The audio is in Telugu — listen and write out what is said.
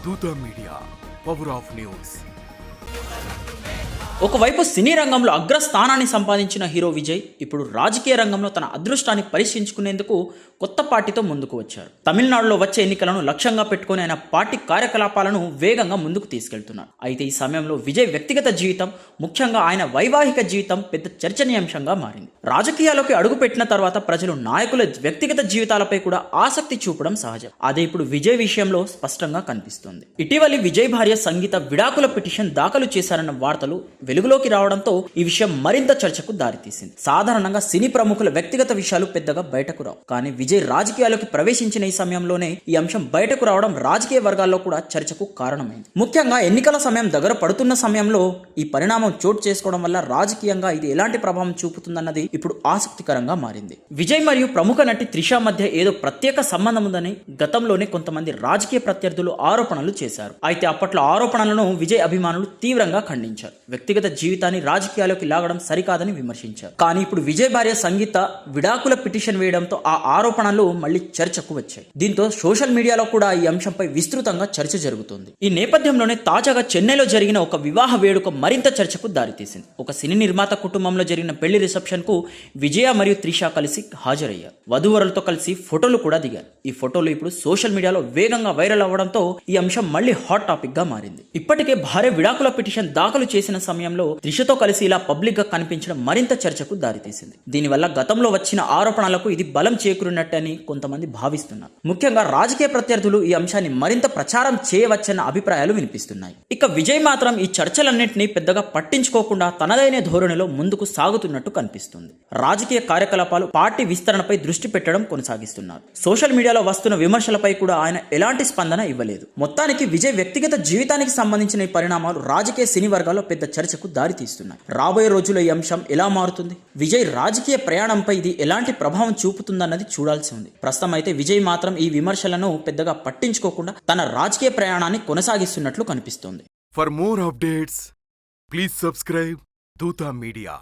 దూత మీడియా, పవర్ ఆఫ్ న్యూస్. ఒకవైపు సినీ రంగంలో అగ్రస్థానాన్ని సంపాదించిన హీరో విజయ్ ఇప్పుడు రాజకీయ రంగంలో తన అదృష్టాన్ని పరీక్షించుకునేందుకు కొత్త పార్టీతో ముందుకు వచ్చారు. తమిళనాడులో వచ్చే ఎన్నికలను లక్ష్యంగా పెట్టుకుని ఆయన పార్టీ కార్యకలాపాలను వేగంగా ముందుకు తీసుకెళ్తున్నారు. అయితే ఈ సమయంలో విజయ్ వ్యక్తిగత జీవితం, ముఖ్యంగా ఆయన వైవాహిక జీవితం పెద్ద చర్చనీయాంశంగా మారింది. రాజకీయాల్లోకి అడుగుపెట్టిన తర్వాత ప్రజలు నాయకుల వ్యక్తిగత జీవితాలపై కూడా ఆసక్తి చూపడం సహజం. అదే ఇప్పుడు విజయ్ విషయంలో స్పష్టంగా కనిపిస్తుంది. ఇటీవలి విజయ్ భార్య సంగీత విడాకుల పిటిషన్ దాఖలు చేశారన్న వార్తలు వెలుగులోకి రావడంతో ఈ విషయం మరింత చర్చకు దారితీసింది. సాధారణంగా సినీ ప్రముఖుల వ్యక్తిగత విషయాలు పెద్దగా బయటకు రావు, కానీ విజయ్ రాజకీయాల్లోకి ప్రవేశించిన ఈ సమయంలోనే ఈ అంశం బయటకు రావడం రాజకీయ వర్గాల్లో కూడా చర్చకు కారణమైంది. ముఖ్యంగా ఎన్నికల సమయం దగ్గర పడుతున్న సమయంలో ఈ పరిణామం చోటు చేసుకోవడం వల్ల రాజకీయంగా ఇది ఎలాంటి ప్రభావం చూపుతుందన్నది ఇప్పుడు ఆసక్తికరంగా మారింది. విజయ్ మరియు ప్రముఖ నటి త్రిష మధ్య ఏదో ప్రత్యేక సంబంధం ఉందని గతంలోనే కొంతమంది రాజకీయ ప్రత్యర్థులు ఆరోపణలు చేశారు. అయితే అప్పట్లో ఆరోపణలను విజయ్ అభిమానులు తీవ్రంగా ఖండించారు. వ్యక్తిగత జీవితాన్ని రాజకీయాల్లోకి లాగడం సరికాదని విమర్శించారు. కానీ ఇప్పుడు విజయ్ భార్య సంగీత విడాకుల పిటిషన్ వేయడంతో ఆ ఆరోపణలు మళ్లీ చర్చకు వచ్చాయి. దీంతో సోషల్ మీడియాలో కూడా ఈ అంశంపై విస్తృతంగా చర్చ జరుగుతుంది. ఈ నేపథ్యంలోనే తాజాగా చెన్నైలో జరిగిన ఒక వివాహ వేడుక మరింత చర్చకు దారితీసింది. ఒక సినీ నిర్మాత కుటుంబంలో జరిగిన పెళ్లి రిసెప్షన్ కు విజయ మరియు త్రిష కలిసి హాజరయ్యారు. వధూవరులతో కలిసి ఫోటోలు కూడా దిగారు. ఈ ఫోటోలు ఇప్పుడు సోషల్ మీడియాలో వేగంగా వైరల్ అవ్వడంతో ఈ అంశం మళ్లీ హాట్ టాపిక్ గా మారింది. ఇప్పటికే భార్య విడాకుల పిటిషన్ దాఖలు చేసిన సమయంలో త్రిషతో కలిసి ఇలా పబ్లిక్ గా కనిపించడం మరింత చర్చకు దారితీసింది. దీనివల్ల గతంలో వచ్చిన ఆరోపణలకు ఇది బలం చేకూరినట్టని కొంతమంది భావిస్తున్నారు. ముఖ్యంగా రాజకీయ ప్రత్యర్థులు ఈ అంశాన్ని మరింత ప్రచారం చేయవచ్చన్న అభిప్రాయాలు వినిపిస్తున్నాయి. ఇక విజయ్ మాత్రం ఈ చర్చలన్నింటినీ పెద్దగా పట్టించుకోకుండా తనదైన ధోరణిలో ముందుకు సాగుతున్నట్టు కనిపిస్తుంది. రాజకీయ కార్యకలాపాలు, పార్టీ విస్తరణపై దృష్టి పెట్టడం కొనసాగిస్తున్నారు. సోషల్ మీడియాలో వస్తున్న విమర్శలపై కూడా ఆయన ఎలాంటి స్పందన ఇవ్వలేదు. మొత్తానికి విజయ్ వ్యక్తిగత జీవితానికి సంబంధించిన ఈ పరిణామాలు రాజకీయ సినీ వర్గాల్లో పెద్ద చర్చకు దారితీస్తున్నాయి. రాబోయే రోజుల్లో ఈ అంశం ఎలా మారుతుంది, విజయ్ రాజకీయ ప్రయాణంపై ఇది ఎలాంటి ప్రభావం చూపుతుందన్నది చూడాల్సి ఉంది. ప్రస్తుతం అయితే విజయ్ మాత్రం ఈ విమర్శలను పెద్దగా పట్టించుకోకుండా తన రాజకీయ ప్రయాణాన్ని కొనసాగిస్తున్నట్లు కనిపిస్తోంది. For more updates please subscribe దూత మీడియా.